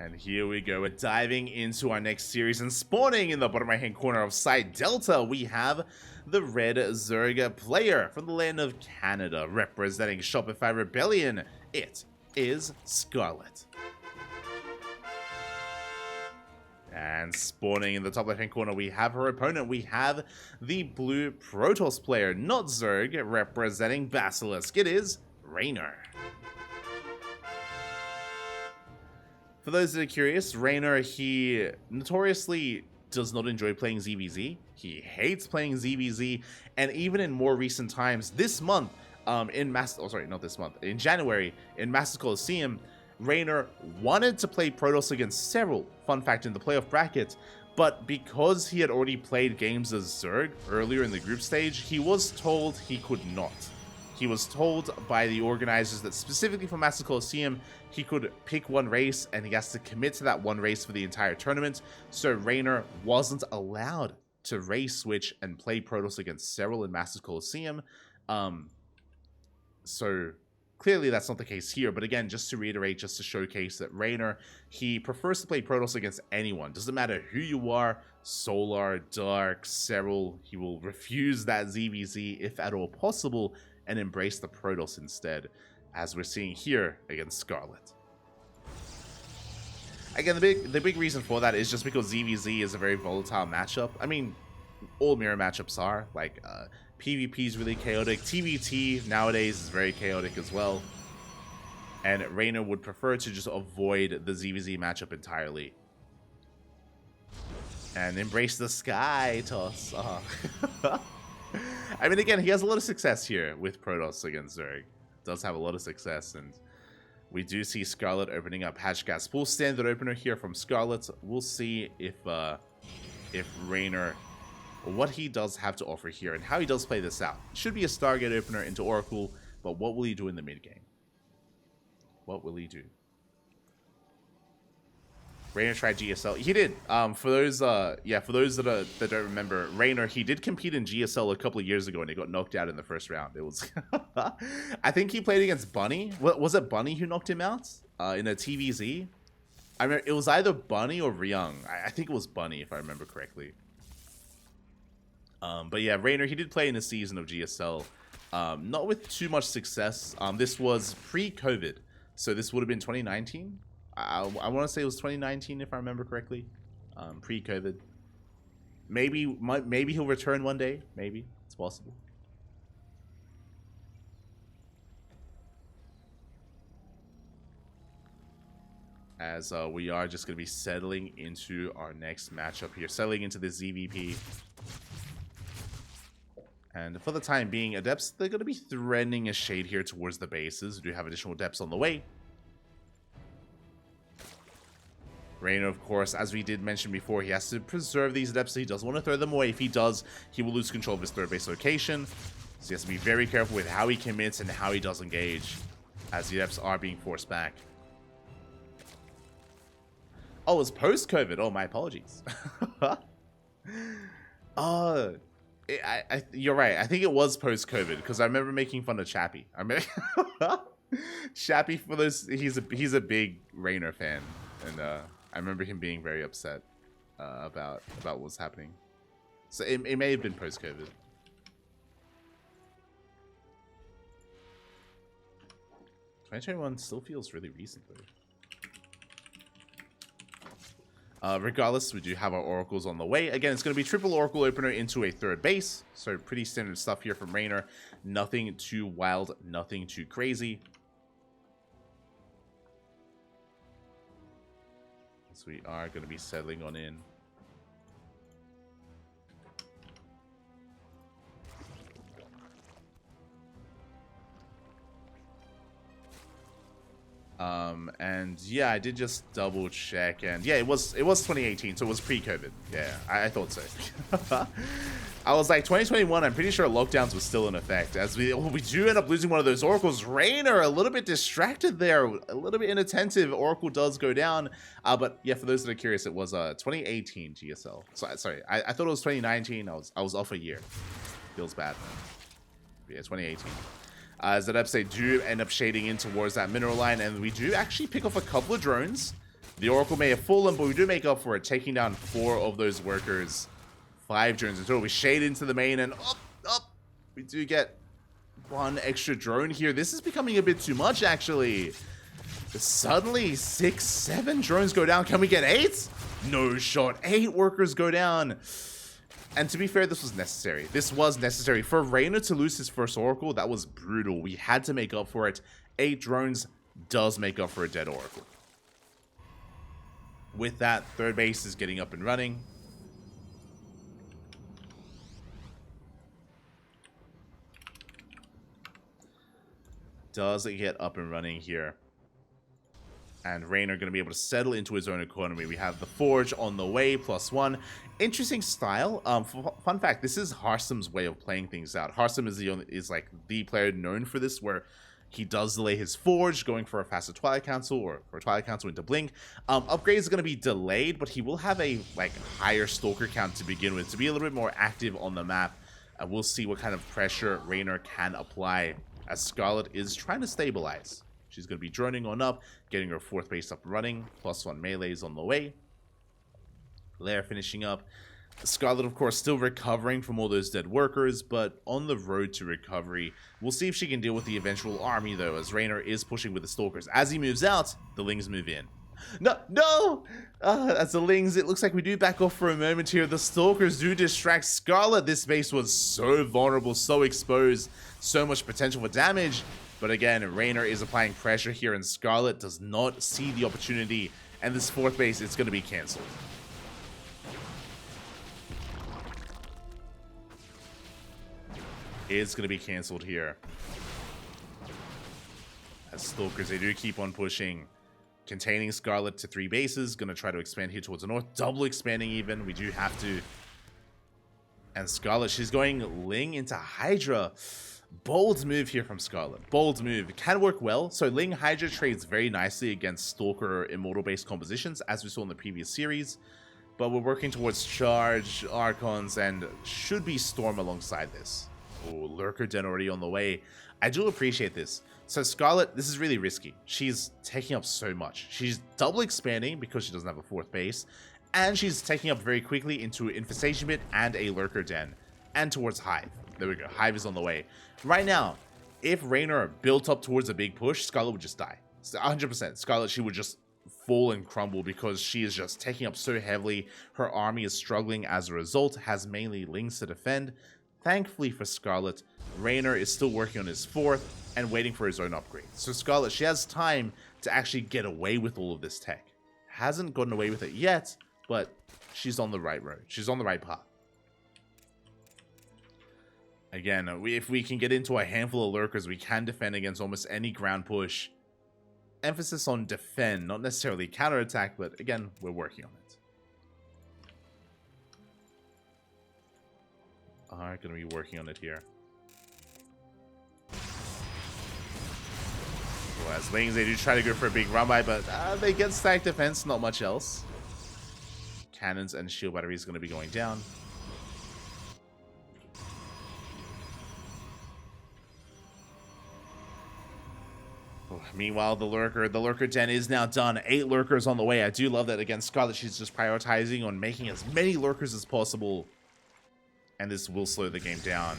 And here we go, we're diving into our next series, and spawning in the bottom right hand corner of side Delta, we have the Red Zerg player from the land of Canada, representing Shopify Rebellion. It is Scarlett. And spawning in the top left hand corner, we have her opponent. We have the blue Protoss player, not Zerg, representing Basilisk. It is Reynor. For those that are curious, Reynor, he notoriously does not enjoy playing ZvZ. He hates playing ZvZ, and even in more recent times, this month, in January, in Masters Coliseum, Reynor wanted to play Protoss against several, fun fact, in the playoff bracket, but because he had already played games as Zerg earlier in the group stage, he was told he could not. He was told by the organizers that specifically for Masters Coliseum, he could pick one race and he has to commit to that one race for the entire tournament. So Reynor wasn't allowed to race switch and play Protoss against several in Masters Coliseum. So clearly that's not the case here. But again, just to reiterate, just to showcase that Reynor, he prefers to play Protoss against anyone. Doesn't matter who you are, Solar, Dark, Serral, he will refuse that ZvZ if at all possible and embrace the Protoss instead, as we're seeing here against Scarlett. Again, the big reason for that is just because ZvZ is a very volatile matchup. I mean, all mirror matchups are. Like, PvP is really chaotic. TvT nowadays is very chaotic as well. And Reynor would prefer to just avoid the ZvZ matchup entirely. And embrace the sky toss. I mean, again, he has a lot of success here with Protoss against Zerg. Does have a lot of success, and we do see Scarlett opening up Hatchgas. Full standard opener here from Scarlett. We'll see if Reynor, what he does have to offer here and how he does play this out. It should be a Stargate opener into Oracle, but what will he do in the mid game? What will he do? Reynor tried GSL. He did. For those that don't remember, Reynor, he did compete in GSL a couple of years ago and he got knocked out in the first round. It was, I think he played against Bunny. Was it Bunny who knocked him out in a TVZ? I remember it was either Bunny or Ryung. I think it was Bunny if I remember correctly. But yeah, Reynor, he did play in a season of GSL, not with too much success. This was pre-COVID, so this would have been 2019. I want to say it was 2019 if I remember correctly, pre-COVID. Maybe he'll return one day. Maybe it's possible. As we are just going to be settling into our next matchup here, settling into the ZvP. And for the time being, Adepts, they're going to be threading a shade here towards the bases. We do have additional Adepts on the way. Reynor, of course, as we did mention before, he has to preserve these Adepts, so he doesn't want to throw them away. If he does, he will lose control of his third base location. So he has to be very careful with how he commits and how he does engage, as the Adepts are being forced back. Oh, it's post-COVID. Oh, my apologies. You're right. I think it was post-COVID, because I remember making fun of Chappie. I remember Chappie, for those, he's a big Reynor fan, and I remember him being very upset about what was happening. So it may have been post-COVID. $2021 still feels really recent though. Regardless, we do have our Oracles on the way. Again, it's going to be triple Oracle opener into a third base. So pretty standard stuff here from Reynor. Nothing too wild, nothing too crazy. So we are going to be settling on in. And yeah, I did just double check, and yeah, it was 2018, so it was pre-COVID. Yeah, I thought so. I was like 2021. I'm pretty sure lockdowns was still in effect. As we do end up losing one of those Oracles. Reynor a little bit distracted there, a little bit inattentive. Oracle does go down, but yeah, for those that are curious, it was 2018 GSL. So sorry, I thought it was 2019. I was off a year. Feels bad, man. Yeah, 2018. As that they do end up shading in towards that mineral line, and we do actually pick off a couple of drones. The Oracle may have fallen, but we do make up for it, taking down 4 of those workers. 5 drones in total. We shade into the main, and up. We do get 1 extra drone here. This is becoming a bit too much, actually. Suddenly, 6, 7 drones go down. Can we get 8? No shot. 8 workers go down. And to be fair, this was necessary. This was necessary. For Reynor to lose his first Oracle, that was brutal. We had to make up for it. 8 drones does make up for a dead Oracle. With that, third base is getting up and running. Does it get up and running here? And Reynor going to be able to settle into his own economy. We have the Forge on the way, +1. Interesting style. Fun fact, this is Harsum's way of playing things out. Harsum is like the player known for this, where he does delay his Forge, going for a faster Twilight Council, or for a Twilight Council into Blink. Upgrades are going to be delayed, but he will have a higher Stalker count to begin with, to be a little bit more active on the map. We'll see what kind of pressure Reynor can apply, as Scarlett is trying to stabilize. She's going to be droning on up, getting her 4th base up and running. +1 melees on the way. Lair finishing up. Scarlett, of course, still recovering from all those dead workers, but on the road to recovery. We'll see if she can deal with the eventual army, though, as Reynor is pushing with the Stalkers. As he moves out, the Lings move in. No! As the Lings, it looks like we do back off for a moment here. The Stalkers do distract Scarlett. This base was so vulnerable, so exposed, so much potential for damage. But again, Reynor is applying pressure here, and Scarlett does not see the opportunity. And this 4th base, it's going to be cancelled. It's going to be cancelled here. As Stalkers, they do keep on pushing. Containing Scarlett to 3 bases. Going to try to expand here towards the north. Double expanding even. We do have to. And Scarlett, she's going Ling into Hydra. Bold move here from Scarlett. Bold move. It can work well. So Ling Hydra trades very nicely against Stalker Immortal-based compositions, as we saw in the previous series. But we're working towards Charge, Archons, and should be Storm alongside this. Oh, Lurker Den already on the way. I do appreciate this. So Scarlett, this is really risky. She's taking up so much. She's double expanding because she doesn't have a 4th base. And she's taking up very quickly into Infestation Pit and a Lurker Den. And towards Hive. There we go. Hive is on the way. Right now, if Reynor built up towards a big push, Scarlett would just die. 100%. Scarlett, she would just fall and crumble because she is just taking up so heavily. Her army is struggling as a result, has mainly Lings to defend. Thankfully for Scarlett, Reynor is still working on his 4th and waiting for his own upgrade. So Scarlett, she has time to actually get away with all of this tech. Hasn't gotten away with it yet, but she's on the right road. She's on the right path. Again, if we can get into a handful of Lurkers, we can defend against almost any ground push. Emphasis on defend, not necessarily counterattack, but again, we're working on it. Are going to be working on it here. Well, as Lings, they do try to go for a big run by, but they get stacked defense, not much else. Cannons and shield batteries going to be going down. Meanwhile, the Lurker Den is now done. 8 Lurkers on the way. I do love that. Again, Scarlett, she's just prioritizing on making as many Lurkers as possible. And this will slow the game down.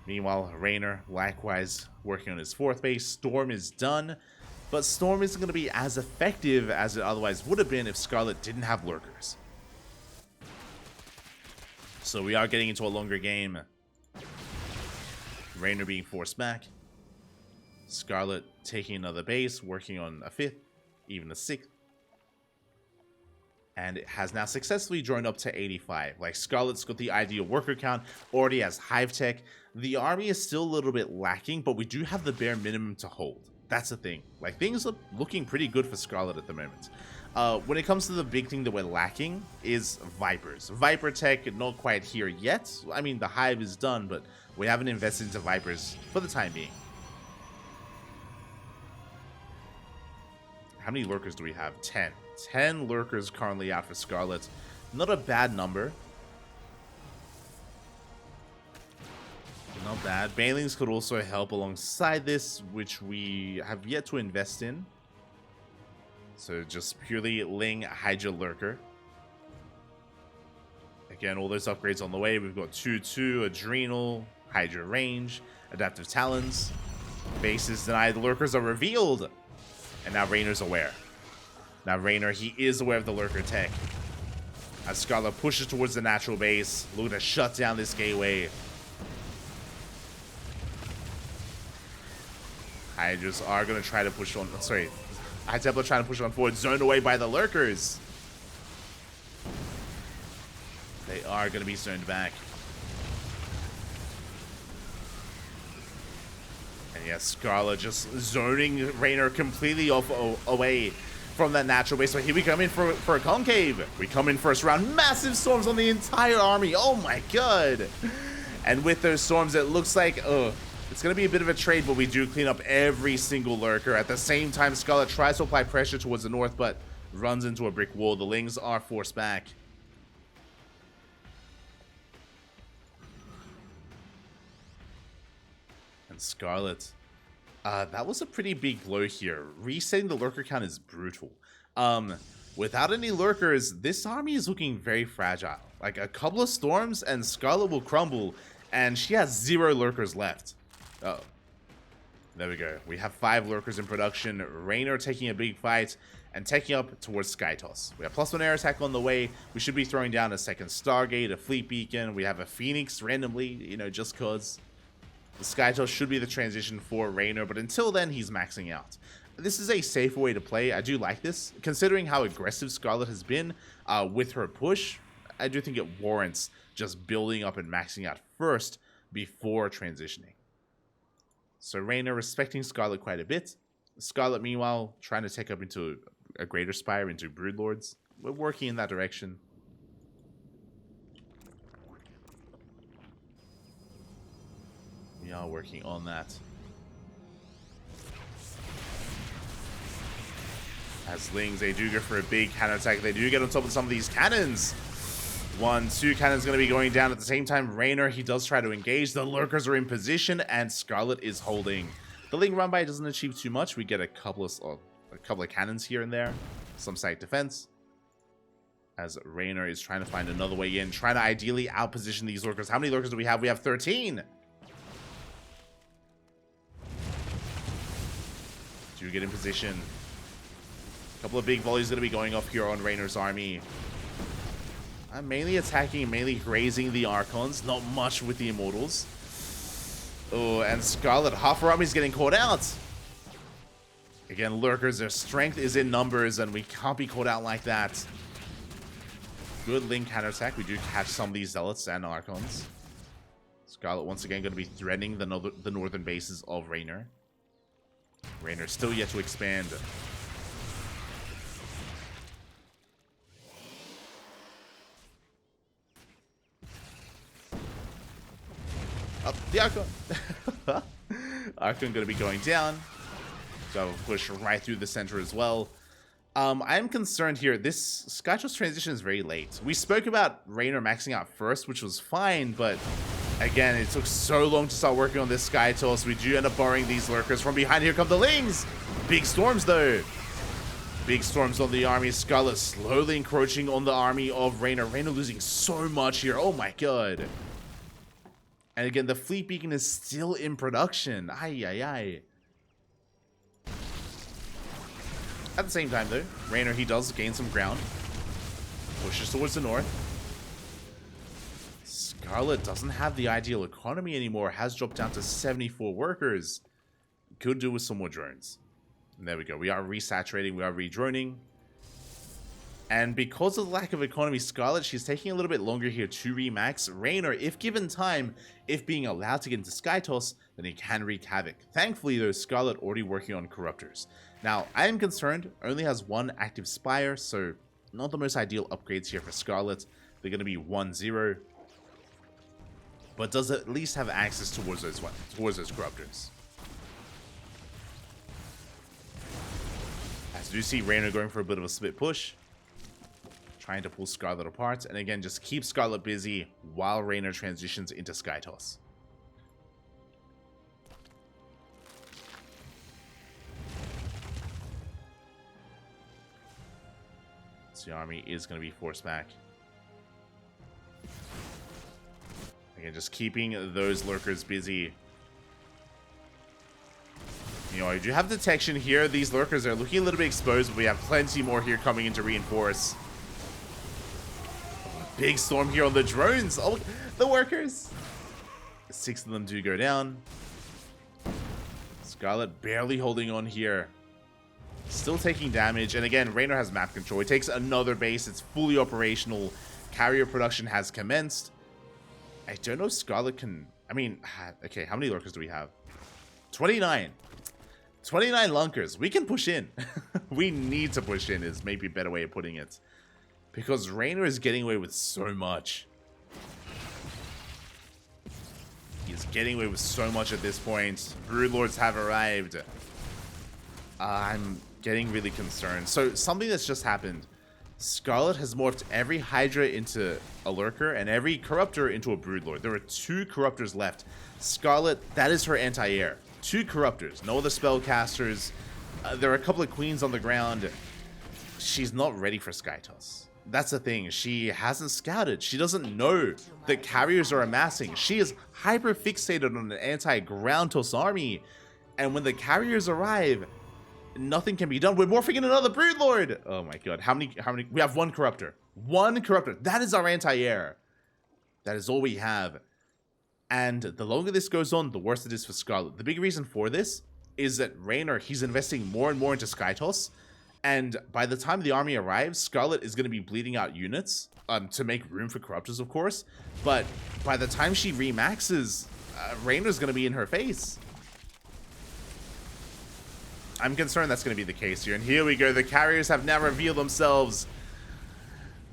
Meanwhile, Reynor, likewise, working on his 4th base. Storm is done. But Storm isn't going to be as effective as it otherwise would have been if Scarlett didn't have Lurkers. So we are getting into a longer game. Reynor being forced back. Scarlett taking another base, working on a 5th, even a 6th. And it has now successfully joined up to 85. Like, Scarlett's got the ideal worker count, already has Hive Tech. The army is still a little bit lacking, but we do have the bare minimum to hold. That's the thing. Like, things are looking pretty good for Scarlett at the moment. When it comes to the big thing that we're lacking is Vipers. Viper Tech, not quite here yet. I mean, the Hive is done, but we haven't invested into Vipers for the time being. How many Lurkers do we have? 10. 10 Lurkers currently out for Scarlett. Not a bad number. Not bad. Banelings could also help alongside this, which we have yet to invest in. So just purely Ling, Hydra, Lurker. Again, all those upgrades on the way. We've got 2-2, Adrenal, Hydra Range, Adaptive Talons. Bases denied, Lurkers are revealed. And now Reynor's aware. Now Reynor, he is aware of the Lurker tech. As Scarlett pushes towards the natural base, looking to shut down this gateway. Hydras are going to try to push on. Sorry, High Templar trying to push on forward, zoned away by the Lurkers. They are going to be zoned back. And yes, Scarlett just zoning Reynor completely away from that natural base. So here we come in for a concave. We come in first round. Massive storms on the entire army. Oh my god. And with those storms, it looks like it's going to be a bit of a trade, but we do clean up every single lurker. At the same time, Scarlett tries to apply pressure towards the north, but runs into a brick wall. The Lings are forced back. And Scarlett, that was a pretty big blow here. Resetting the lurker count is brutal. Without any lurkers, this army is looking very fragile. Like a couple of storms and Scarlett will crumble, and she has 0 lurkers left. Oh, there we go. We have 5 lurkers in production. Reynor taking a big fight and taking up towards Skytoss. We have +1 air attack on the way. We should be throwing down a second Stargate, a fleet beacon. We have a Phoenix randomly, you know, just cause. The Skytoss should be the transition for Reynor, but until then, he's maxing out. This is a safer way to play. I do like this. Considering how aggressive Scarlett has been with her push, I do think it warrants just building up and maxing out first before transitioning. So Reynor respecting Scarlett quite a bit. Scarlett, meanwhile, trying to take up into a greater spire, into Broodlords. We're working in that direction. We are working on that. As Lings, they do go for a big cannon attack. They do get on top of some of these cannons. 1, 2 cannons going to be going down at the same time. Reynor, he does try to engage. The lurkers are in position, and Scarlett is holding. The Ling run by doesn't achieve too much. We get a couple of cannons here and there, some site defense. As Reynor is trying to find another way in, trying to ideally outposition these lurkers. How many lurkers do we have? We have 13. Do get in position. A couple of big volleys going to be going off here on Reynor's army. I'm mainly attacking, mainly grazing the Archons. Not much with the Immortals. Oh, and Scarlett, half her army is getting caught out. Again, lurkers, their strength is in numbers, and we can't be caught out like that. Good Ling counterattack. We do catch some of these Zealots and Archons. Scarlett once again going to be threatening the northern bases of Reynor. Reynor still yet to expand. Up the Archon. Archon going to be going down. So push right through the center as well. I'm concerned here. This Skytoss transition is very late. We spoke about Reynor maxing out first, which was fine, but again, it took so long to start working on this Skytoss. We do end up borrowing these lurkers from behind. Here come the Lings. Big storms, though. Big storms on the army. Scarlett slowly encroaching on the army of Reynor. Reynor losing so much here. Oh my god. And again, the fleet beacon is still in production. Ay, ay, ay. At the same time, though, Reynor, he does gain some ground. Pushes towards the north. Scarlett doesn't have the ideal economy anymore. Has dropped down to 74 workers. Could do with some more drones. And there we go. We are resaturating. We are redroning. And because of the lack of economy, Scarlett, she's taking a little bit longer here to remax. Reynor, if given time, if being allowed to get into Skytoss, then he can wreak havoc. Thankfully, though, Scarlett already working on Corruptors. Now, I am concerned, only has 1 active Spire, so not the most ideal upgrades here for Scarlett. They're going to be 1-0. But does at least have access towards those Corruptors. As you see, Reynor going for a bit of a split push. Trying to pull Scarlett apart, and again, just keep Scarlett busy while Reynor transitions into Skytoss. So the army is going to be forced back. Again, just keeping those lurkers busy. You know, I do have detection here. These lurkers are looking a little bit exposed, but we have plenty more here coming in to reinforce. Oh, big storm here on the drones. Oh, the workers. 6 of them do go down. Scarlett barely holding on here. Still taking damage. And again, Reynor has map control. He takes another base. It's fully operational. Carrier production has commenced. I don't know if Scarlett can... I mean, okay, how many lurkers do we have? 29. 29 lunkers. We can push in. We need to push in is maybe a better way of putting it. Because Reynor is getting away with so much. He's getting away with so much at this point. Broodlords have arrived. I'm getting really concerned. So something that's just happened. Scarlett has morphed every Hydra into a Lurker and every Corruptor into a Broodlord. There are 2 Corruptors left. Scarlett, that is her anti-air. 2 Corruptors, no other spellcasters. There are a couple of Queens on the ground. She's not ready for Skytoss. That's the thing. She hasn't scouted. She doesn't know that carriers are amassing. She is hyper fixated on an anti-ground toss army. And when the carriers arrive, nothing can be done. We're morphing in another Broodlord. Oh my god. How many? We have 1 Corruptor. 1 Corruptor. That is our anti-air. That is all we have. And the longer this goes on, the worse it is for Scarlett. The big reason for this is that Reynor, he's investing more and more into Skytoss. And by the time the army arrives, Scarlett is going to be bleeding out units to make room for Corruptors, of course. But by the time she remaxes, Reynor's going to be in her face. I'm concerned that's going to be the case here. And here we go. The carriers have now revealed themselves.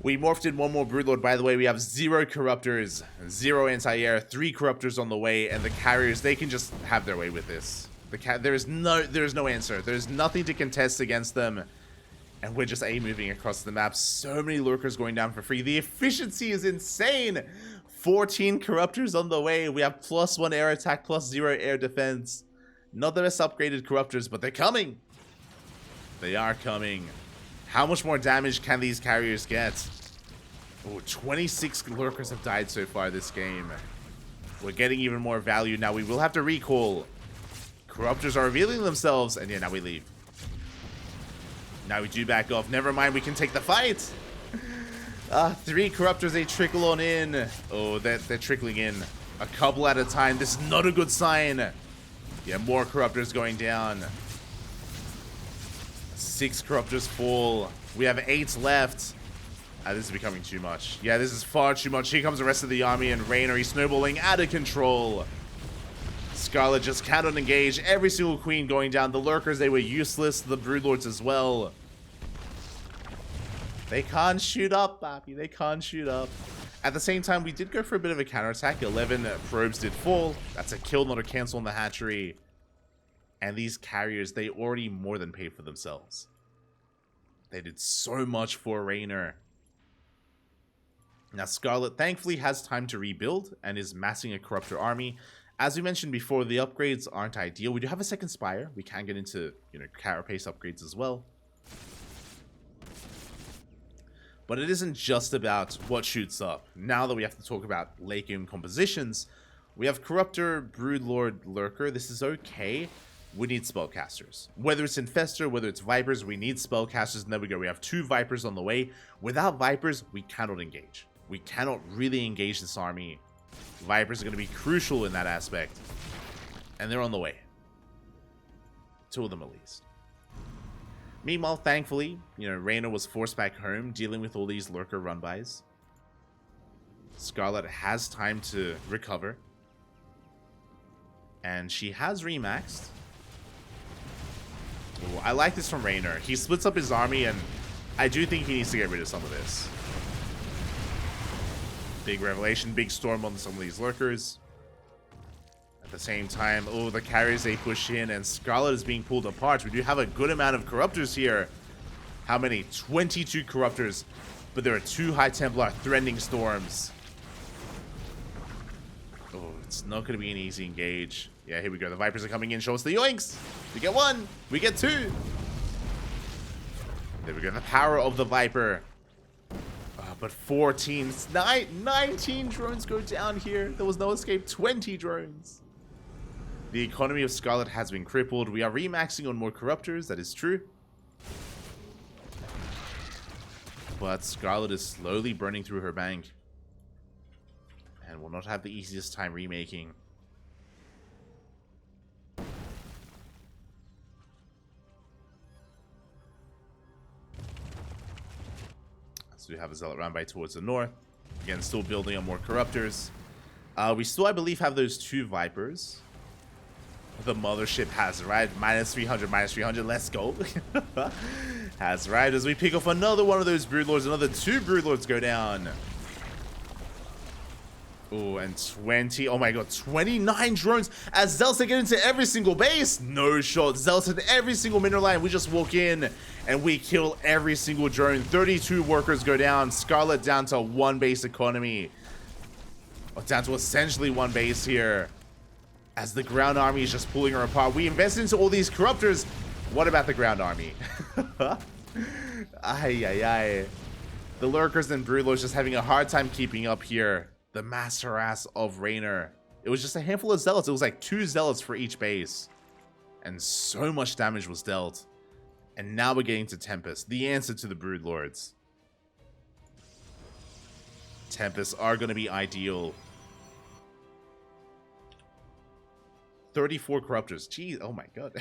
We morphed in 1 more Broodlord. By the way, we have 0 Corruptors, 0 anti-air, 3 Corruptors on the way, and the carriers, they can just have their way with this. There is no answer. There's nothing to contest against them. And we're just moving across the map. So many lurkers going down for free. The efficiency is insane. 14 Corruptors on the way. We have +1 air attack, +0 air defense. Not the best upgraded Corruptors, but they're coming. They are coming. How much more damage can these carriers get? Oh, 26 lurkers have died so far this game. We're getting even more value now. We will have to recall. Corruptors are revealing themselves, and yeah, now we leave. Now we do back off. Never mind, we can take the fight. 3 Corruptors, they trickle on in. Oh, they're trickling in a couple at a time. This is not a good sign. Yeah, more Corruptors going down. 6 Corruptors fall. We have 8 left. This is becoming too much. Yeah, this is far too much. Here comes the rest of the army, and Reynor, he's snowballing out of control. Scarlett just cannot engage. Every single queen going down. The lurkers, they were useless. The Broodlords as well. They can't shoot up, Bappy. They can't shoot up. At the same time, we did go for a bit of a counterattack. 11 probes did fall. That's a kill, not a cancel on the hatchery. And these carriers, they already more than paid for themselves. They did so much for Reynor. Now, Scarlett thankfully has time to rebuild and is massing a Corruptor army. As we mentioned before, the upgrades aren't ideal. We do have a second Spire. We can get into, carapace upgrades as well. But it isn't just about what shoots up. Now that we have to talk about late game compositions, we have Corruptor, Broodlord, Lurker. This is okay. We need spellcasters. Whether it's Infestor, whether it's Vipers, we need spellcasters. And there we go. We have 2 Vipers on the way. Without Vipers, we cannot engage. We cannot really engage this army. Vipers are going to be crucial in that aspect. And they're on the way. 2 of them at least. Meanwhile, thankfully, Reynor was forced back home, dealing with all these lurker run-bys. Scarlett has time to recover. And she has remaxed. Ooh, I like this from Reynor. He splits up his army, and I do think he needs to get rid of some of this. Big revelation, big storm on some of these lurkers. At the same time, oh, the carriers, they push in, and Scarlett is being pulled apart. We do have a good amount of Corruptors here. How many? 22 Corruptors, but there are 2 High Templar threatening storms. Oh, it's not going to be an easy engage. Yeah, here we go. The Vipers are coming in. Show us the yoinks. We get 1. We get 2. There we go. The power of the Viper. But 14, 19 drones go down here. There was no escape. 20 drones. The economy of Scarlett has been crippled. We are remaxing on more corruptors. That is true. But Scarlett is slowly burning through her bank. And will not have the easiest time remaking. So we have a Zealot round by towards the north. Again, still building on more corruptors. We still, I believe, have those 2 Vipers. The mothership has arrived. Minus 300, minus 300. Let's go. Has arrived as we pick off another one of those Broodlords. Another 2 Broodlords go down. Oh, and 20. Oh my god, 29 drones as Zealots get into every single base. No shot. Zealots in every single mineral line. We just walk in and we kill every single drone. 32 workers go down. Scarlett down to 1 base economy. Oh, down to essentially 1 base here. As the ground army is just pulling her apart. We invest into all these corruptors. What about the ground army? Ay, ay, ay. The lurkers and Broodlords just having a hard time keeping up here. The mass harass of Reynor. It was just a handful of Zealots. It was like 2 Zealots for each base. And so much damage was dealt. And now we're getting to Tempest. The answer to the Broodlords. Tempests are going to be ideal. 34 corruptors. Jeez, oh my god.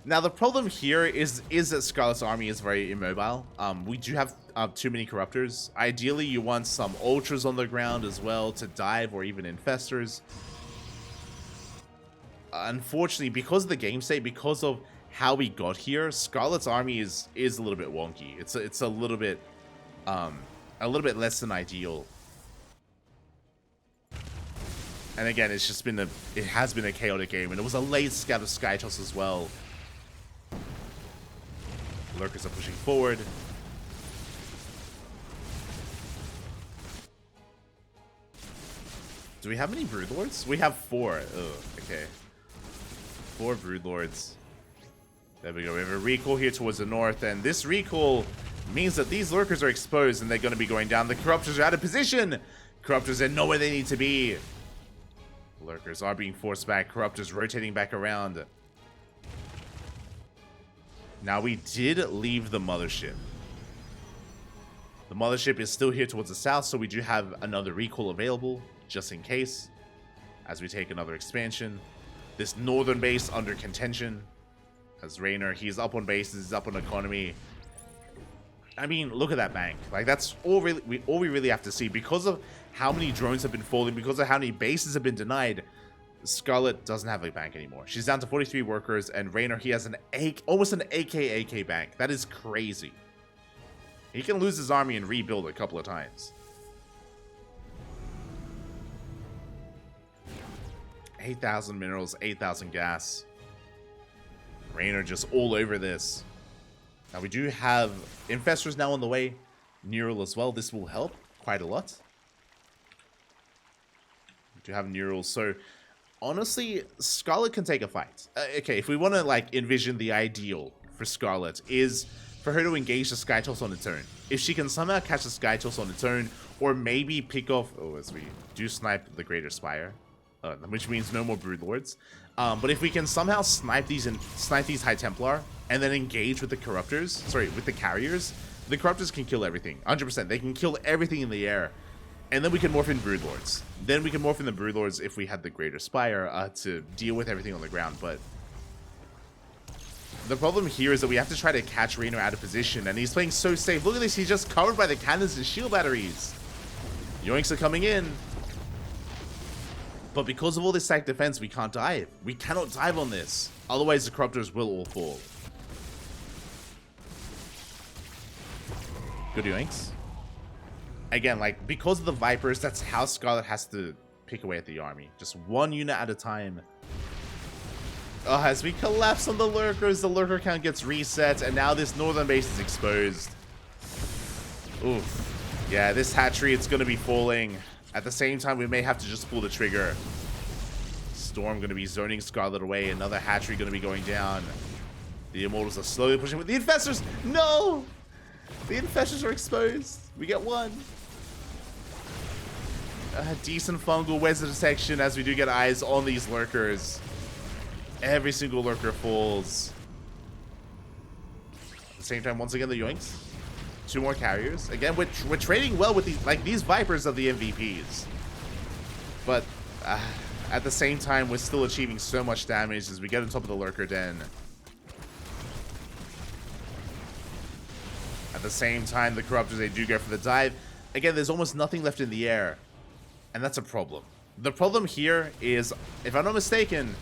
Now the problem here is that Scarlett's army is very immobile. We do have too many corruptors. Ideally, you want some ultras on the ground as well to dive, or even infestors. Unfortunately, because of the game state, because of how we got here, Scarlett's army is a little bit wonky. It's a little bit less than ideal. And again, it's just been it has been a chaotic game, and it was a late scout of Skytoss as well. Lurkers are pushing forward. Do we have any Broodlords? We have 4. Ugh, okay. 4 Broodlords. There we go. We have a recall here towards the north, and this recall means that these lurkers are exposed and they're going to be going down. The corruptors are out of position. Corruptors are nowhere they need to be. Lurkers are being forced back. Corruptors rotating back around. Now, we did leave the mothership. The mothership is still here towards the south, so we do have another recall available, just in case, as we take another expansion. This northern base under contention. As Reynor, he's up on bases, he's up on economy. I mean, look at that bank. Like, that's all we really have to see. Because of how many drones have been falling, because of how many bases have been denied, Scarlett doesn't have a bank anymore. She's down to 43 workers, and Reynor, he has almost an AK bank. That is crazy. He can lose his army and rebuild a couple of times. 8,000 minerals, 8,000 gas. Reynor just all over this. Now, we do have infestors now on the way. Neural as well. This will help quite a lot. We do have Neural. So, honestly, Scarlett can take a fight. Okay, if we want to, like, envision the ideal for Scarlett is for her to engage the Skytoss on its own. If she can somehow catch the Skytoss on its own, or maybe pick off... Oh, as we do snipe the Greater Spire. Which means no more Broodlords. But if we can somehow snipe these High Templar and then engage with the corruptors, sorry, with the carriers, the corruptors can kill everything. 100%. They can kill everything in the air. And then we can morph in Broodlords. Then we can morph in the Broodlords if we had the Greater Spire to deal with everything on the ground. But the problem here is that we have to try to catch Reynor out of position, and he's playing so safe. Look at this. He's just covered by the cannons and shield batteries. Yoinks are coming in. But because of all this stack defense, we can't dive. We cannot dive on this. Otherwise, the corruptors will all fall. Good yoinks. Again, like, because of the Vipers, that's how Scarlett has to pick away at the army. Just one unit at a time. Oh, as we collapse on the lurkers, the lurker count gets reset, and now this northern base is exposed. Oof. Yeah, this hatchery, it's going to be falling. At the same time, we may have to just pull the trigger. Storm going to be zoning Scarlett away. Another hatchery going to be going down. The Immortals are slowly pushing with the infestors. No! The infestors are exposed. We get one. Decent fungal. Where's the detection as we do get eyes on these lurkers? Every single lurker falls. At the same time, once again, the yoinks. 2 more carriers. Again, we're trading well with these, like, these Vipers of the MVPs. But at the same time, we're still achieving so much damage as we get on top of the lurker den. At the same time, the Corruptors, they do go for the dive. Again, there's almost nothing left in the air. And that's a problem. The problem here is, if I'm not mistaken,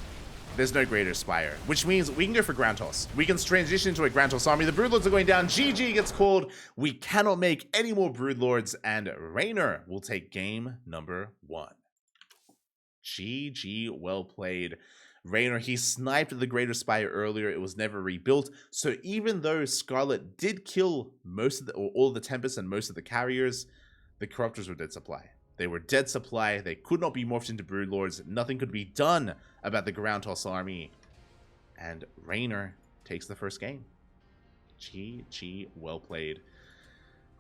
there's no Greater Spire, which means we can go for ground toss. We can transition into a ground toss army. The Broodlords are going down. GG gets called. We cannot make any more Broodlords, and Reynor will take game number 1. GG, well played. Reynor, he sniped the Greater Spire earlier. It was never rebuilt. So even though Scarlett did kill most of the, or all of the Tempests and most of the carriers, the Corruptors were dead supply. They were dead supply. They could not be morphed into Broodlords. Nothing could be done about the ground toss army. And Reynor takes the first game. GG, well played.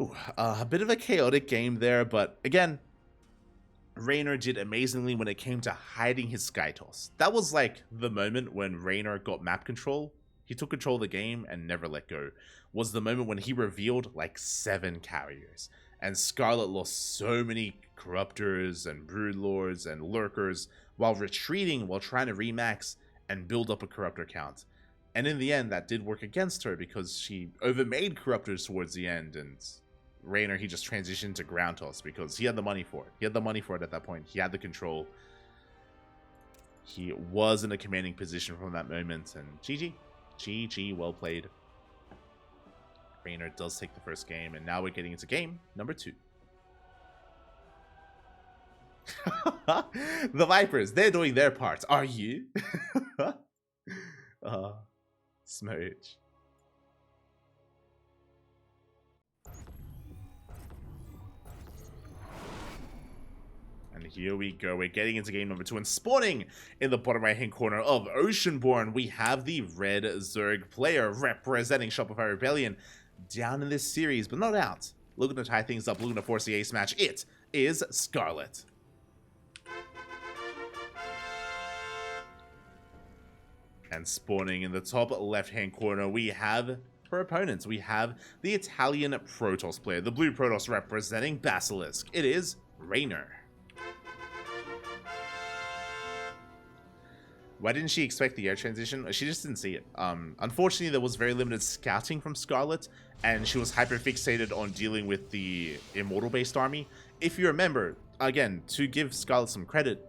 Ooh, a bit of a chaotic game there, but again, Reynor did amazingly when it came to hiding his Sky Toss. That was like the moment when Reynor got map control. He took control of the game and never let go. Was the moment when he revealed like 7 carriers. And Scarlett lost so many Corruptors and Broodlords and Lurkers while retreating, while trying to remax and build up a Corruptor count. And in the end, that did work against her because she overmade Corruptors towards the end, and Reynor, he just transitioned to ground toss because he had the money for it. He had the money for it at that point. He had the control. He was in a commanding position from that moment, and GG. GG, well played. Reynor does take the first game, and now we're getting into game number 2. The Vipers, they're doing their part. Are you? Smooch. And here we go. We're getting into game number 2, and spawning in the bottom right-hand corner of Oceanborn, we have the Red Zerg player representing Shopify Rebellion down in this series, but not out. Looking to tie things up, looking to force the ace match. It is Scarlett. And spawning in the top left-hand corner, we have, for opponents, we have the Italian Protoss player, the blue Protoss representing Basilisk. It is Reynor. Why didn't she expect the air transition? She just didn't see it. Unfortunately, there was very limited scouting from Scarlett, and she was hyper-fixated on dealing with the Immortal-based army. If you remember, again, to give Scarlett some credit,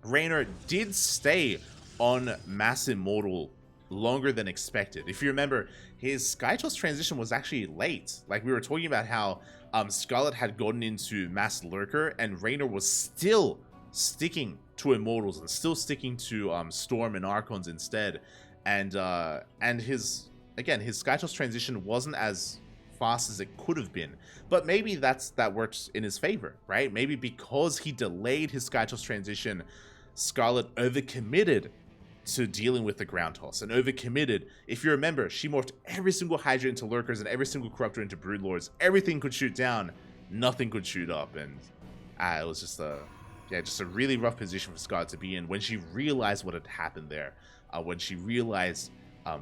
Reynor did stay on Mass Immortal longer than expected. If you remember, his Skytoss transition was actually late. Like, we were talking about how Scarlett had gotten into Mass Lurker, and Reynor was still sticking to Immortals and still sticking to Storm and Archons instead. And his Skytoss transition wasn't as fast as it could have been. But maybe that worked in his favor, right? Maybe because he delayed his Skytoss transition, Scarlett overcommitted to dealing with the ground toss, and overcommitted. If you remember, she morphed every single Hydra into Lurkers and every single Corruptor into Broodlords. Everything could shoot down, nothing could shoot up, and it was just a really rough position for Scarlett to be in when she realized what had happened there, when she realized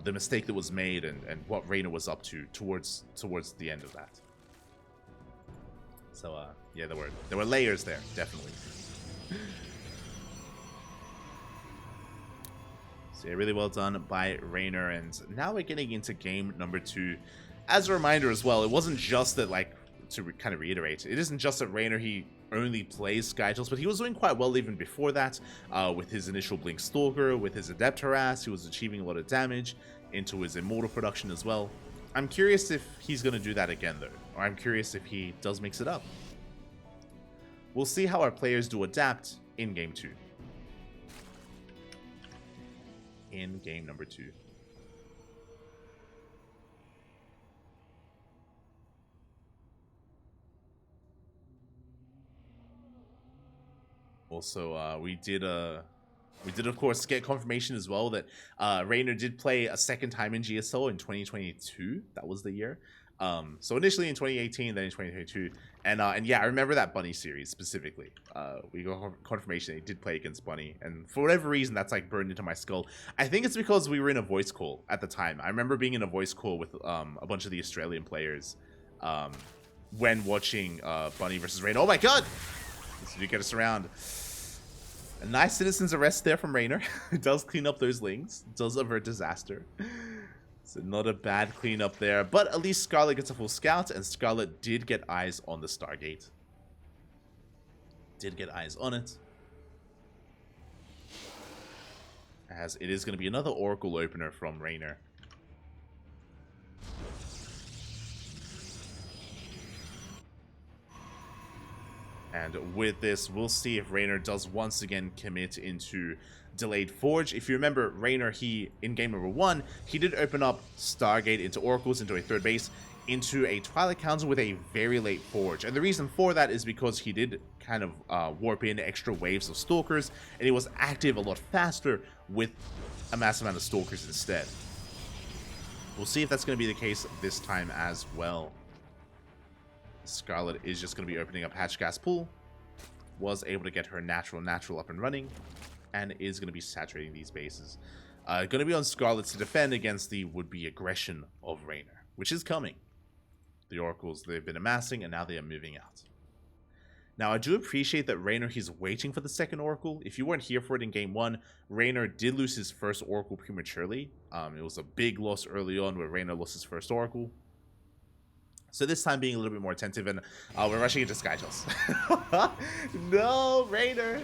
the mistake that was made and what Reynor was up to towards the end of that. So yeah, there were layers there, definitely. So yeah, really well done by Reynor, and now we're getting into game number 2. As a reminder as well, it wasn't just that, like, to kind of reiterate, it isn't just that Reynor, he only plays Skytoss, but he was doing quite well even before that, with his initial Blink Stalker, with his Adept Harass. He was achieving a lot of damage into his Immortal production as well. I'm curious if he's going to do that again, though, or I'm curious if he does mix it up. We'll see how our players do adapt in game 2. In game number 2. Also, we did of course get confirmation as well that Reynor did play a second time in GSL in 2022. That was the year. So initially in 2018, then in 2022, and yeah, I remember that Bunny series specifically. We got confirmation they did play against Bunny, and for whatever reason, that's like burned into my skull. I think it's because we were in a voice call at the time. I remember being in a voice call with a bunch of the Australian players when watching Bunny versus Reynor. Oh my god! This did get us around. A nice citizen's arrest there from Reynor. It does clean up those lings. It does avert disaster. So not a bad cleanup there, but at least Scarlett gets a full scout, and Scarlett did get eyes on the Stargate. Did get eyes on it. As it is going to be another Oracle opener from Reynor. And with this, we'll see if Reynor does once again commit into Delayed Forge. If you remember, Reynor, in game number 1, he did open up Stargate into Oracles, into a third base, into a Twilight Council with a very late Forge. And the reason for that is because he did kind of warp in extra waves of Stalkers, and he was active a lot faster with a massive amount of Stalkers instead. We'll see if that's going to be the case this time as well. Scarlett is just going to be opening up Hatch Gas Pool. Was able to get her natural up and running. And is going to be saturating these bases. Going to be on Scarlett to defend against the would-be aggression of Reynor, which is coming. The Oracles, they've been amassing, and now they are moving out. Now, I do appreciate that Reynor, he's waiting for the second Oracle. If you weren't here for it in Game 1, Reynor did lose his first Oracle prematurely. It was a big loss early on where Reynor lost his first Oracle. So this time being a little bit more attentive, and we're rushing into Skytoss. No, Reynor!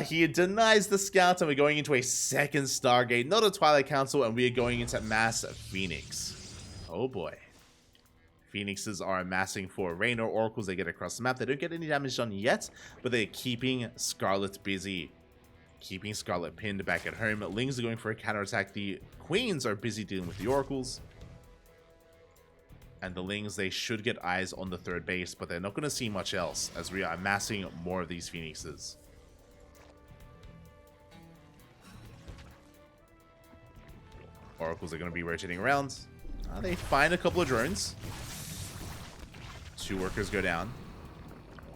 He denies the scouts, and we're going into a second Stargate, not a Twilight Council, and we are going into Mass Phoenix. Oh boy. Phoenixes are amassing for Reynor. Oracles, they get across the map. They don't get any damage done yet, but they're keeping Scarlett busy. Keeping Scarlett pinned back at home. Lings are going for a counterattack. The Queens are busy dealing with the Oracles. And the Lings, they should get eyes on the third base, but they're not going to see much else, as we are amassing more of these Phoenixes. Oracles are going to be rotating around. They find a couple of drones. 2 workers go down.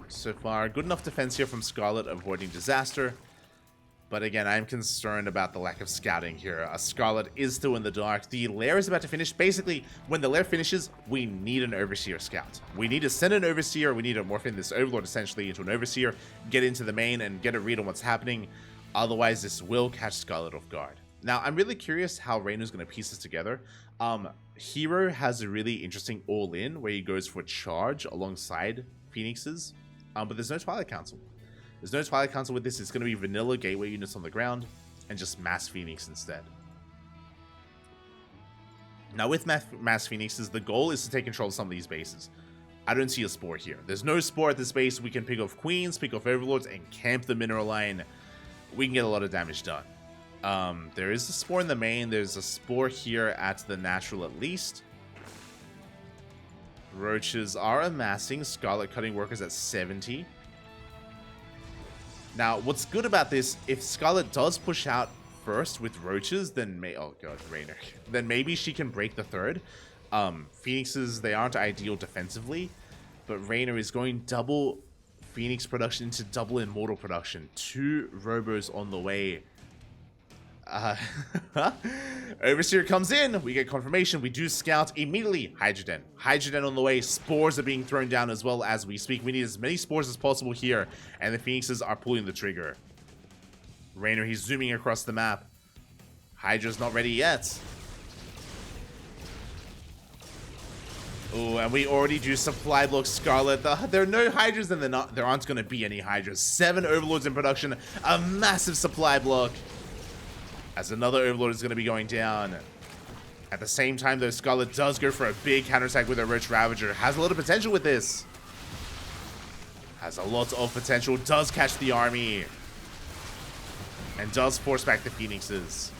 So far, good enough defense here from Scarlett, avoiding disaster. But again, I'm concerned about the lack of scouting here. Scarlett is still in the dark. The lair is about to finish. Basically, when the lair finishes, we need an Overseer scout. We need to send an Overseer. We need to morph in this Overlord essentially into an Overseer, get into the main, and get a read on what's happening. Otherwise, this will catch Scarlett off guard. Now, I'm really curious how Reynor's going to piece this together. Hero has a really interesting all-in where he goes for charge alongside Phoenixes, but there's no Twilight Council. There's no Twilight Council with this. It's going to be vanilla gateway units on the ground and just mass Phoenix instead. Now, with mass Phoenixes, the goal is to take control of some of these bases. I don't see a Spore here. There's no Spore at this base. We can pick off Queens, pick off Overlords, and camp the mineral line. We can get a lot of damage done. There is a Spore in the main. There's a Spore here at the natural at least. Roaches are amassing. Scarlett cutting workers at 70. Now, what's good about this, if Scarlett does push out first with Roaches, then oh god, Reynor. Then maybe she can break the third. Phoenixes, they aren't ideal defensively, but Reynor is going double Phoenix production into double Immortal production. 2 Robos on the way. Overseer comes in. We get confirmation. We do scout immediately. Hydrogen. Hydrogen on the way. Spores are being thrown down as well as we speak. We need as many spores as possible here. And the Phoenixes are pulling the trigger. Reynor, he's zooming across the map. Hydra's not ready yet. Oh, and we already do supply block Scarlett. There are no Hydras, and there aren't going to be any Hydras. 7 Overlords in production. A massive supply block. As another Overlord is going to be going down. At the same time, though, Scarlett does go for a big counterattack with her Roach Ravager. Has a lot of potential with this. Has a lot of potential. Does catch the army. And does force back the Phoenixes.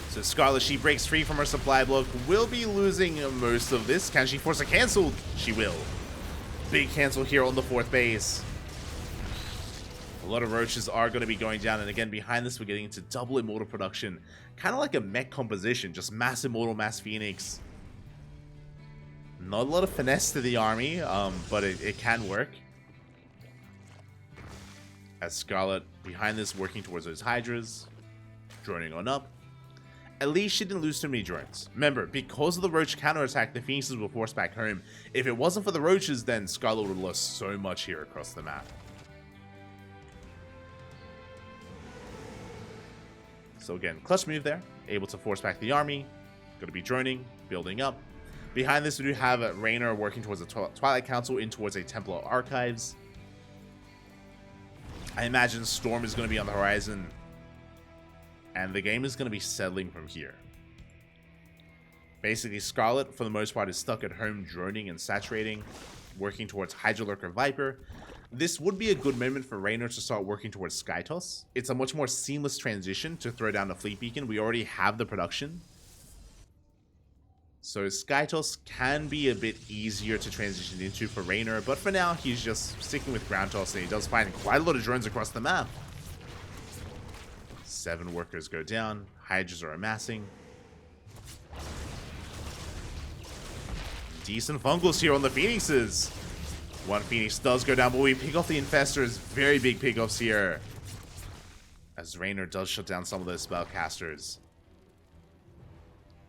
So Scarlett, she breaks free from her supply block. Will be losing most of this. Can she force a cancel? She will. Big cancel here on the 4th base. A lot of roaches are going to be going down, and again, behind this, we're getting into double immortal production. Kind of like a mech composition, just mass immortal, mass phoenix. Not a lot of finesse to the army, but it can work. As Scarlett, behind this, working towards those hydras. Droning on up. At least she didn't lose too many drones. Remember, because of the roach counterattack, the phoenixes were forced back home. If it wasn't for the roaches, then Scarlett would have lost so much here across the map. So again, clutch move there. Able to force back the army. Going to be droning, building up. Behind this, we do have Reynor working towards the Twilight Council, in towards a Templar Archives. I imagine Storm is going to be on the horizon. And the game is going to be settling from here. Basically, Scarlett, for the most part, is stuck at home droning and saturating, working towards Hydra Lurker Viper. This would be a good moment for Reynor to start working towards Sky Toss. It's a much more seamless transition to throw down the Fleet Beacon. We already have the production. So Sky Toss can be a bit easier to transition into for Reynor, but for now, he's just sticking with Ground Toss, and he does find quite a lot of drones across the map. 7 workers go down. Hydras are amassing. Decent fungals here on the Phoenixes. 1 Phoenix does go down, but we pick off the Infestors. Very big pickoffs here. As Reynor does shut down some of those spellcasters.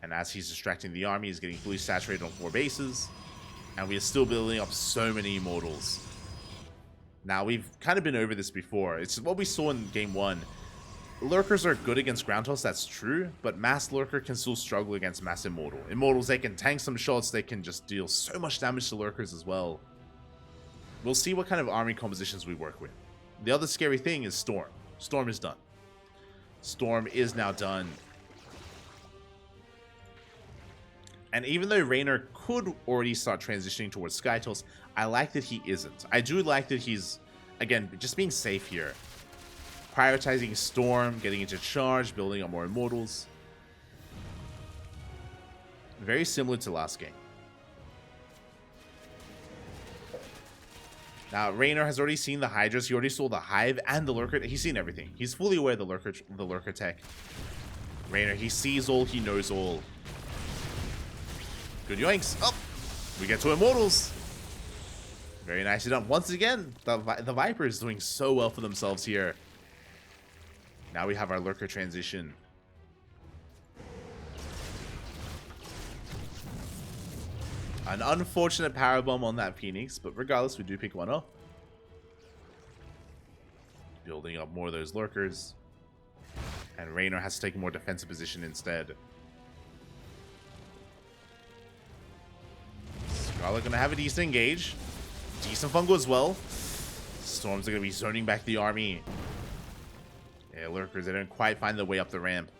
And as he's distracting the army, he's getting fully saturated on 4 bases. And we are still building up so many Immortals. Now, we've kind of been over this before. It's what we saw in Game 1. Lurkers are good against Ground Toss, that's true, but Mass Lurker can still struggle against Mass Immortal. Immortals, they can tank some shots, they can just deal so much damage to Lurkers as well. We'll see what kind of army compositions we work with. The other scary thing is Storm. Storm is done. Storm is now done. And even though Reynor could already start transitioning towards Sky Toss, I like that he isn't. I do like that he's, again, just being safe here. Prioritizing Storm, getting into charge, building up more Immortals. Very similar to last game. Now, Reynor has already seen the Hydras. He already saw the Hive and the Lurker. He's seen everything. He's fully aware of the Lurker tech. Reynor, he sees all, he knows all. Good yoinks. Oh, we get to Immortals. Very nicely done. Once again, the Viper is doing so well for themselves here. Now we have our Lurker transition. An unfortunate power bomb on that Phoenix, but regardless, we do pick one up. Building up more of those Lurkers. And Reynor has to take a more defensive position instead. Scarlett gonna have a decent engage. Decent fungal as well. Storms are gonna be zoning back the army. Yeah, Lurkers, they don't quite find their way up the ramp.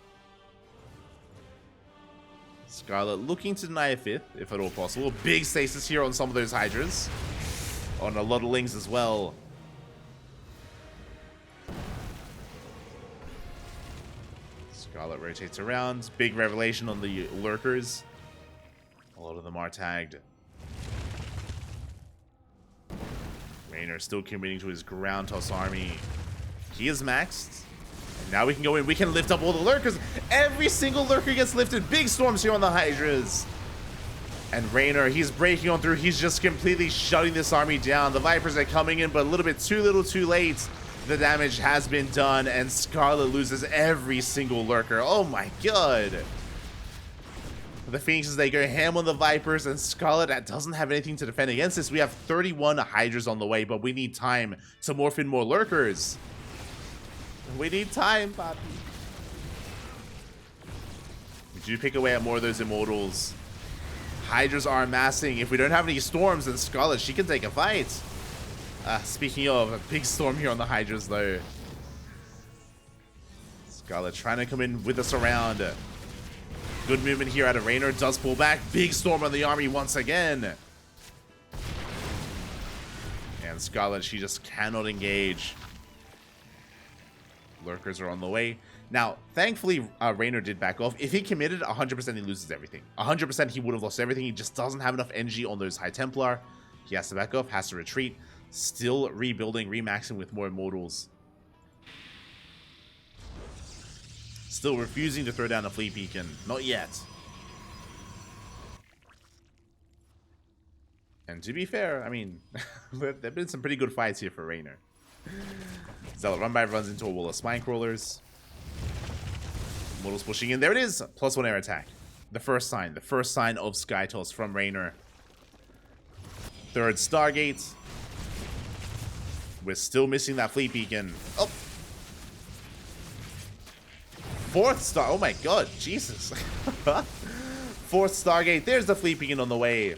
Scarlett looking to deny a 5th, if at all possible. Big stasis here on some of those Hydras. On a lot of Lings as well. Scarlett rotates around. Big revelation on the Lurkers. A lot of them are tagged. Reynor still committing to his Ground Toss army. He is maxed. And now we can go in. We can lift up all the Lurkers. Every single Lurker gets lifted. Big storms here on the Hydras. And Reynor, he's breaking on through. He's just completely shutting this army down. The Vipers are coming in, but a little bit too little too late. The damage has been done, and Scarlett loses every single Lurker. Oh my god. The Phoenixes, they go ham on the Vipers, and Scarlett doesn't have anything to defend against this. We have 31 Hydras on the way, but we need time to morph in more Lurkers. We need time, Poppy. We do pick away at more of those Immortals. Hydras are amassing. If we don't have any Storms, then Scarlett, she can take a fight. Speaking of, a big storm here on the Hydras, though. Scarlett trying to come in with us around. Good movement here out of Reynor. Does pull back. Big storm on the army once again. And Scarlett, she just cannot engage. Lurkers are on the way. Now, thankfully, Reynor did back off. If he committed, 100% he loses everything. 100% he would have lost everything. He just doesn't have enough energy on those High Templar. He has to back off, has to retreat. Still rebuilding, remaxing with more Immortals. Still refusing to throw down a fleet beacon. Not yet. And to be fair, I mean, there have been some pretty good fights here for Reynor. Zealot run by runs into a wall of spine crawlers. Mortals pushing in. There it is. +1 air attack. The first sign of Skytoss from Reynor. Third Stargate. We're still missing that fleet beacon. Oh. Fourth star. Oh my god, Jesus. Fourth Stargate. There's the fleet beacon on the way.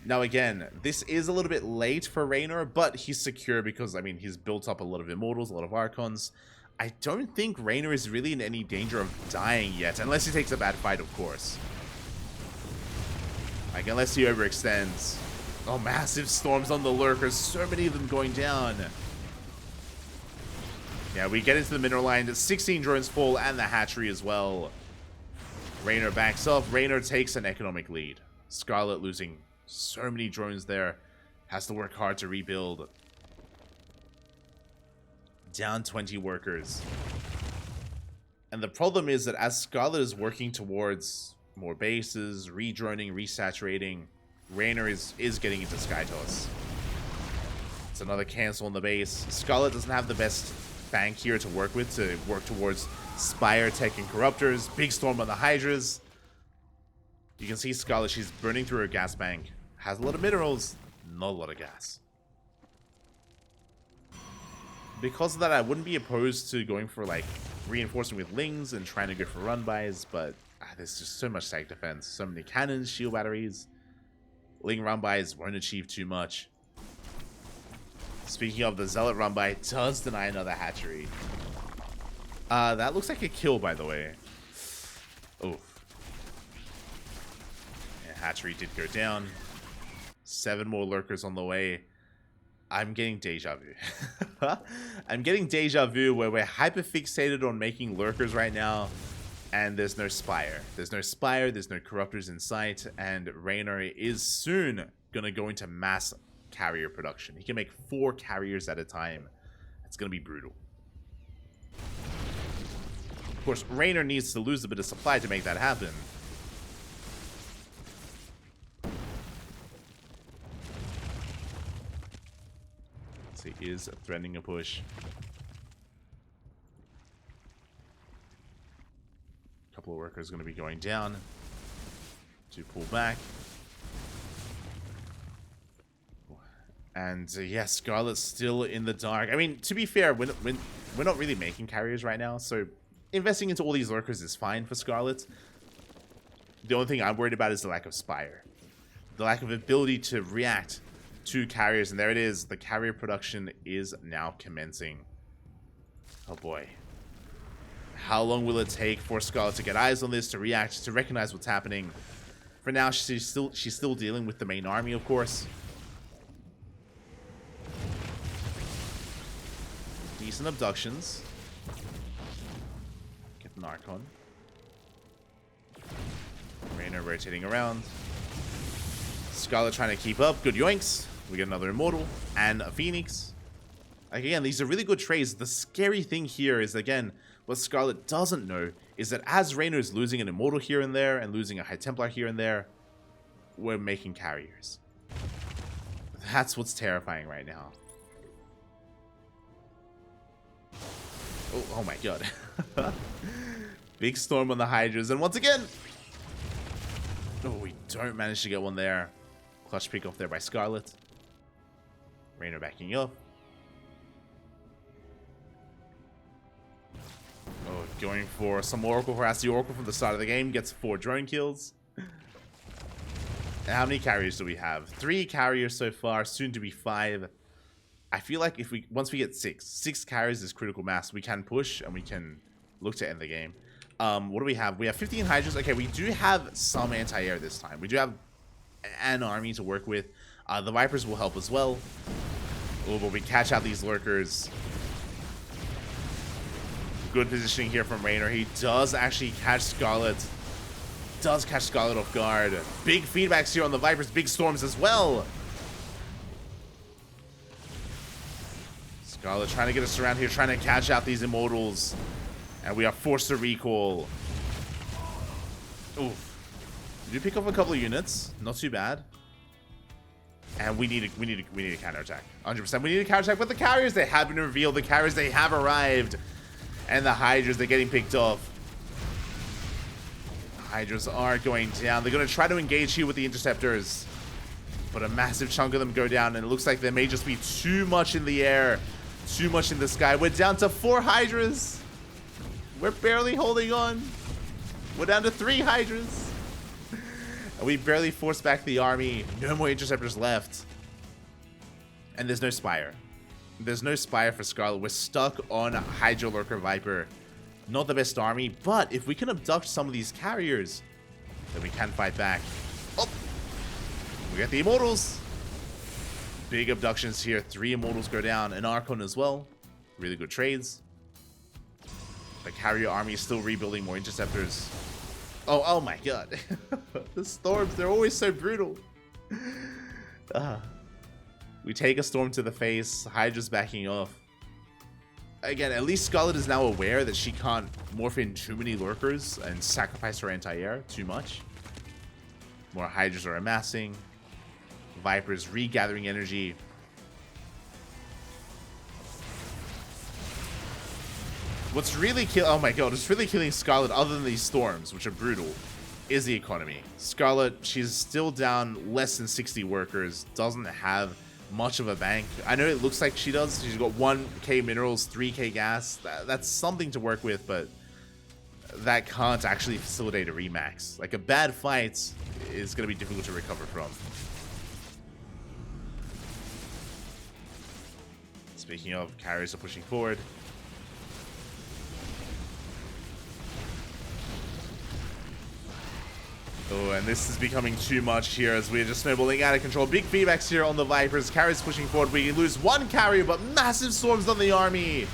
Now again, this is a little bit late for Reynor, but he's secure because, I mean, he's built up a lot of Immortals, a lot of Archons. I don't think Reynor is really in any danger of dying yet, unless he takes a bad fight, of course. Like, unless he overextends. Oh, massive storms on the Lurkers. So many of them going down. Yeah, we get into the mineral line. 16 drones fall and the hatchery as well. Reynor backs off. Reynor takes an economic lead. Scarlett losing so many drones there. Has to work hard to rebuild. Down 20 workers. And the problem is that as Scarlett is working towards more bases, redroning, resaturating, Reynor is getting into Skytoss. It's another cancel on the base. Scarlett doesn't have the best bank here to work with, to work towards Spire, Tech, and Corruptors. Big storm on the Hydras. You can see Scarlett, she's burning through her gas bank. Has a lot of minerals, not a lot of gas. Because of that, I wouldn't be opposed to going for, like, reinforcing with Lings and trying to go for run-bys, but there's just so much sag defense. So many cannons, shield batteries. Ling run-bys won't achieve too much. Speaking of, the Zealot run-by does deny another hatchery. That looks like a kill, by the way. Oh. Yeah, hatchery did go down. 7 more lurkers on the way. I'm getting deja vu. I'm getting deja vu where we're hyper-fixated on making lurkers right now, and there's no Spire. There's no Spire, there's no Corruptors in sight, and Reynor is soon going to go into mass carrier production. He can make 4 carriers at a time. It's going to be brutal. Of course, Reynor needs to lose a bit of supply to make that happen. He is threatening a push. A couple of workers going to be going down to pull back. And yes, Scarlett's still in the dark. I mean, to be fair, we're not really making carriers right now, so investing into all these lurkers is fine for Scarlett. The only thing I'm worried about is the lack of Spire. The lack of ability to react to carriers, and there it is. The carrier production is now commencing. Oh boy. How long will it take for Scarlett to get eyes on this, to react, to recognize what's happening? For now, she's still dealing with the main army, of course. Decent abductions. Get an Archon. Reynor rotating around. Scarlett trying to keep up. Good yoinks. We get another Immortal and a Phoenix. Like, again, these are really good trades. The scary thing here is, again, what Scarlett doesn't know is that as Reynor is losing an Immortal here and there and losing a High Templar here and there, we're making carriers. That's what's terrifying right now. Oh my god. Big storm on the Hydras. And once again... Oh, we don't manage to get one there. Clutch pick off there by Scarlett. Reynor backing up. Oh, going for some Oracle harass. The Oracle from the start of the game gets 4 drone kills. And how many carriers do we have? 3 carriers so far, soon to be 5. I feel like if once we get 6 carriers is critical mass, we can push and we can look to end the game. What do we have? We have 15 Hydras. Okay, we do have some anti-air this time. We do have an army to work with. The Vipers will help as well. Oh, but we catch out these lurkers. Good positioning here from Reynor. He does actually catch Scarlett. Does catch Scarlett off guard. Big feedbacks here on the Vipers. Big storms as well. Scarlett trying to get us around here, trying to catch out these Immortals. And we are forced to recall. Oof. We do pick up a couple of units. Not too bad. And we need a counterattack. 100%. We need a counterattack. But the carriers, they have been revealed. The carriers, they have arrived. And the Hydras, they're getting picked off. The Hydras are going down. They're going to try to engage here with the Interceptors. But a massive chunk of them go down. And it looks like there may just be too much in the air. Too much in the sky. We're down to 4 Hydras. We're barely holding on. We're down to 3 Hydras. And we barely forced back the army. No more Interceptors left. And there's no Spire. There's no Spire for Scarlett. We're stuck on Hydra Lurker Viper. Not the best army, but if we can abduct some of these carriers, then we can fight back. Oh! We got the Immortals. Big abductions here. 3 Immortals go down. An Archon as well. Really good trades. The carrier army is still rebuilding more Interceptors. Oh my god. The storms, they're always so brutal. We take a storm to the face. Hydra's backing off. Again, at least Scarlett is now aware that she can't morph in too many lurkers and sacrifice her anti-air too much. More Hydras are amassing. Vipers regathering energy. What's really oh my god, what's really killing Scarlett, other than these storms, which are brutal, is the economy. Scarlett, she's still down less than 60 workers, doesn't have much of a bank. I know it looks like she does. She's got 1k minerals, 3k gas. That's something to work with, but that can't actually facilitate a remax. Like, a bad fight is going to be difficult to recover from. Speaking of, carriers are pushing forward. Oh, and this is becoming too much here as we're just snowballing out of control. Big feedbacks here on the Vipers. Carriers pushing forward. We lose 1 carrier, but massive storms on the army.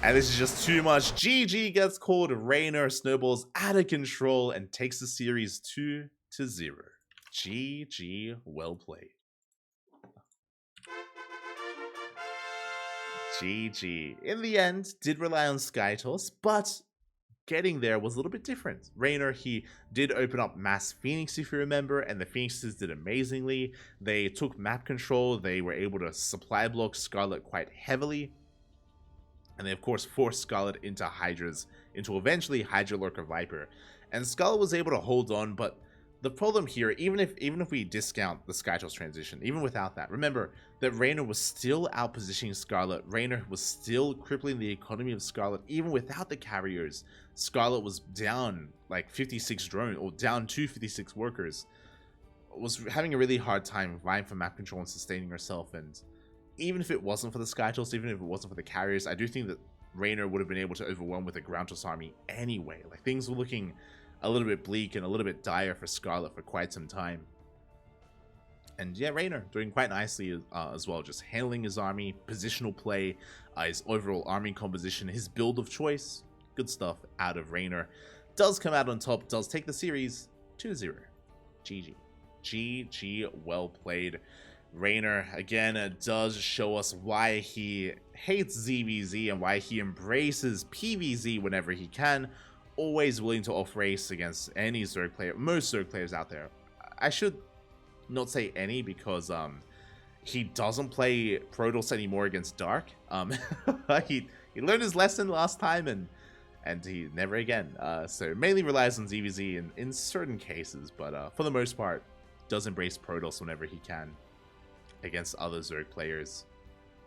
And this is just too much. GG gets called. Reynor snowballs out of control and takes the series 2-0. GG, well played. GG. In the end, did rely on Skytoss, but getting there was a little bit different. Reynor, he did open up Mass Phoenix, if you remember, and the Phoenixes did amazingly. They took map control. They were able to supply block Scarlett quite heavily. And they, of course, forced Scarlett into Hydras, into eventually Hydra Lurker Viper. And Scarlett was able to hold on, but the problem here, even if we discount the Skytoss transition, even without that, remember that Reynor was still outpositioning Scarlett. Reynor was still crippling the economy of Scarlett, even without the carriers. Scarlett was down like 56 drone, or down to 56 workers. Was having a really hard time vying for map control and sustaining herself. And even if it wasn't for the Skytoss, even if it wasn't for the carriers, I do think that Reynor would have been able to overwhelm with a ground toss army anyway. Like, things were looking a little bit bleak and a little bit dire for Scarlett for quite some time. And yeah, Reynor doing quite nicely as well, just handling his army, positional play, his overall army composition, his build of choice. Good stuff out of Reynor. Does come out on top, does take the series 2-0. GG. GG, well played. Reynor, again, does show us why he hates ZvZ and why he embraces PvZ whenever he can. Always willing to off-race against any Zerg player, most Zerg players out there. I should not say any, because he doesn't play Protoss anymore against Dark. He learned his lesson last time, and he never again. So mainly relies on ZvZ in certain cases, but for the most part, does embrace Protoss whenever he can against other Zerg players.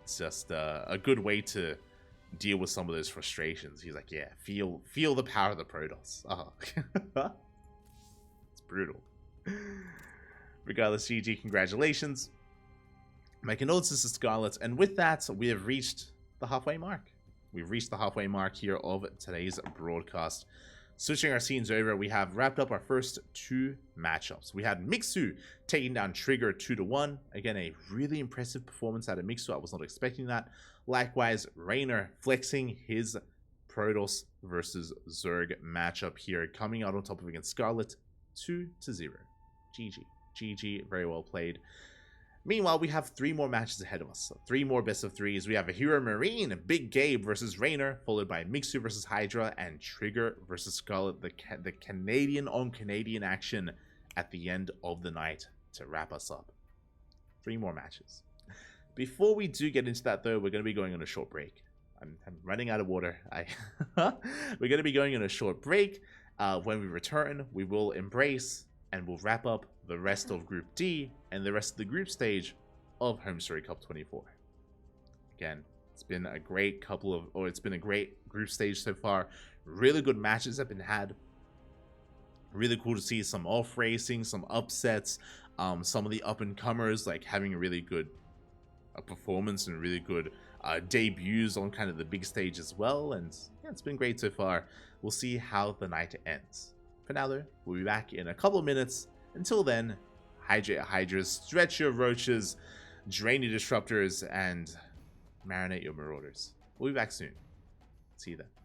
It's just a good way to deal with some of those frustrations. He's like, yeah, feel the power of the Protoss. Oh. It's brutal. Regardless, GG, congratulations. My condolences to Scarlett, and with that, we have reached the halfway mark. We've reached the halfway mark here of today's broadcast. Switching our scenes over, we have wrapped up our first 2 matchups. We had Mixu taking down Trigger 2-1. Again, a really impressive performance out of Mixu. I was not expecting that. Likewise, Reynor flexing his Protoss versus Zerg matchup here, coming out on top of against Scarlett 2-0. GG. GG, very well played. Meanwhile, we have 3 more matches ahead of us. So 3 more best of 3s. We have a Hero Marine, Big Gabe versus Reynor, followed by Mixu versus Hydra, and Trigger versus Scarlett. The Canadian on Canadian action at the end of the night to wrap us up. 3 more matches. Before we do get into that, though, we're going to be going on a short break. I'm running out of water. We're going to be going on a short break. When we return, we will embrace and we'll wrap up the rest of Group D and the rest of the group stage of HomeStory Cup 24. Again, it's been a great it's been a great group stage so far. Really good matches have been had. Really cool to see some off racing, some upsets, some of the up and comers like having a really good performance and really good debuts on kind of the big stage as well. And yeah, it's been great so far. We'll see how the night ends. For now, though, we'll be back in a couple of minutes. Until then, hydrate hydras, stretch your roaches, drain your disruptors, and marinate your marauders. We'll be back soon. See you then.